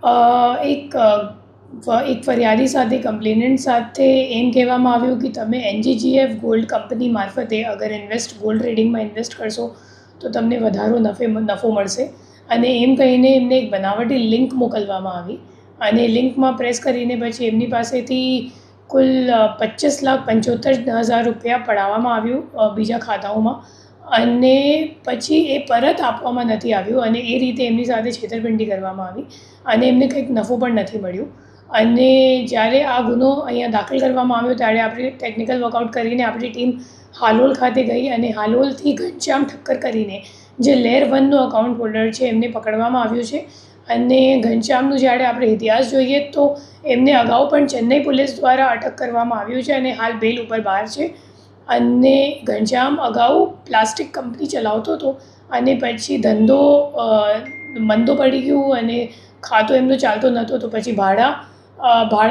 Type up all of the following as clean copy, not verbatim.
એક ફરિયાદી સાથે કમ્પ્લેનન્ટ સાથે એમ કહેવામાં આવ્યું કે તમે NGGF ગોલ્ડ કંપની મારફતે અગર ગોલ્ડ ટ્રેડિંગમાં ઇન્વેસ્ટ કરશો તો તમને વધારો નફો મળશે, અને એમ કહીને એમને એક બનાવટી લિંક મોકલવામાં આવી, અને લિંકમાં પ્રેસ કરીને પછી એમની પાસેથી કુલ 25,75,000 રૂપિયા પડાવવામાં આવ્યું બીજા ખાતાઓમાં, અને પછી એ પરત આપવામાં નથી આવ્યું, અને એ રીતે એમની સાથે છેતરપિંડી કરવામાં આવી અને એમને કંઈક નફો પણ નથી મળ્યું. અને જ્યારે આ ગુનો અહીંયા દાખલ કરવામાં આવ્યો ત્યારે આપણે ટેકનિકલ વર્કઆઉટ કરીને આપણી ટીમ હાલોલ ખાતે ગઈ, અને હાલોલથી ઘનશ્યામ ઠક્કર કરીને જે લેર 1નો અકાઉન્ટ હોલ્ડર છે એમને પકડવામાં આવ્યું છે. અને ઘનશ્યામનું જ્યારે આપણે ઇતિહાસ જોઈએ તો એમને અગાઉ પણ ચેન્નઈ પોલીસ દ્વારા અટક કરવામાં આવ્યું છે અને હાલ બેલ ઉપર બહાર છે. અને ઘનશ્યામ અગાઉ પ્લાસ્ટિક કંપની ચલાવતો હતો, અને પછી ધંધો મંદો પડી ગયું અને ખાતો એમનો ચાલતો નહોતો, તો પછી ભાડા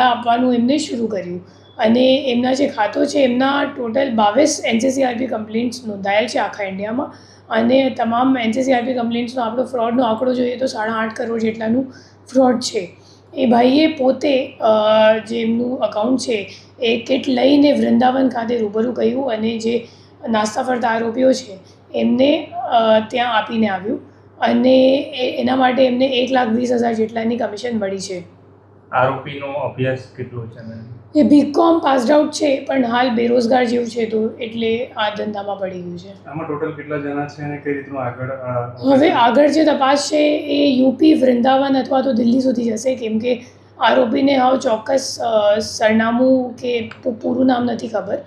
આપવાનું એમને શરૂ કર્યું, અને એમના જે ખાતો છે એમના ટોટલ 22 NCCRP કમ્પ્લેન્ટ્સ નોંધાયેલ છે આખા ઇન્ડિયામાં, અને તમામ NCCRP કમ્પ્લેન્ટ્સનો આપણો ફ્રોડનો આંકડો જોઈએ તો 8.5 કરોડ જેટલાનું ફ્રોડ છે. એ ભાઈએ પોતે જે એમનું અકાઉન્ટ છે એ કિટ લઈને વૃંદાવન ખાતે રૂબરૂ ગયું, અને જે નાસ્તા ફરતા આરોપીઓ છે એમને ત્યાં આપીને આવ્યું, અને એના માટે એમને 1,20,000 જેટલાની કમિશન મળી છે. આરોપીનો અભ્યાસ કેટલો છે? એ BCom પાસ્ડ આઉટ છે, પણ હાલ બેરોજગાર જેવું છે, તો એટલે આ ધંધામાં પડી ગયું છે. આમાં ટોટલ કેટલા જણા છે અને કઈ રીતનું હવે આગળ જે તપાસ છે એ યુપી, વૃંદાવન અથવા તો દિલ્હી સુધી જશે, કેમ કે આરોપીને હાવ ચોક્કસ સરનામું કે પૂરું નામ નથી ખબર.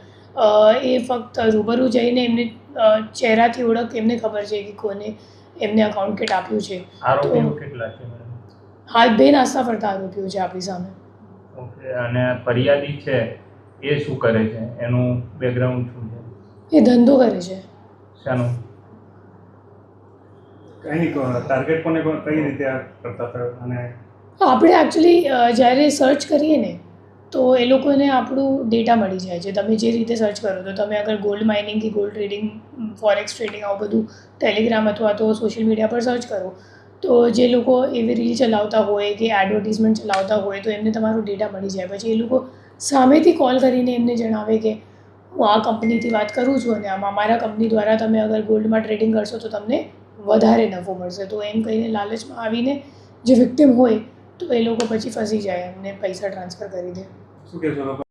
એ ફક્ત રૂબરૂ જઈને એમને ચહેરાથી ઓળખ એમને ખબર છે કે કોને એમને અકાઉન્ટ કિટ આપ્યું છે. આરોપીઓ કેટલા છે? હાલ 2 નાસ્તા ફરતા આરોપીઓ છે આપણી સામે. ઓકે, અને ફરિયાદી છે એ શું કરે છે? એનું બેકગ્રાઉન્ડ શું છે? એ ધંધો કરે છે. શાનો? કઈ ટાર્ગેટ કોને કઈ રીતે કરતા હતા? અને આપણે એકચ્યુઅલી જ્યારે સર્ચ કરીએ ને તો એ લોકોને આપણું ડેટા મળી જાય છે. તમે જે રીતે સર્ચ કરો તો તમે અગર ગોલ્ડ માઇનિંગ કે ગોલ્ડ ટ્રેડિંગ, ફોરેક્સ ટ્રેડિંગ આવું બધું ટેલિગ્રામ અથવા તો સોશિયલ મીડિયા પર સર્ચ કરો તો જે લોકો એવી રીલ ચલાવતા હોય કે એડવર્ટિઝમેન્ટ ચલાવતા હોય તો એમને તમારો ડેટા મળી જાય. પછી એ લોકો સામેથી કોલ કરીને એમને જણાવે કે હું આ કંપનીથી વાત કરું છું અને આમાં મારા કંપની દ્વારા તમે અગર ગોલ્ડમાં ટ્રેડિંગ કરશો તો તમને વધારે નફો મળશે. તો એમ કહીને લાલચમાં આવીને જે વિક્ટિમ હોય તો એ લોકો પછી ફસી જાય, એમને પૈસા ટ્રાન્સફર કરી દે. શું કહેશો લોકો?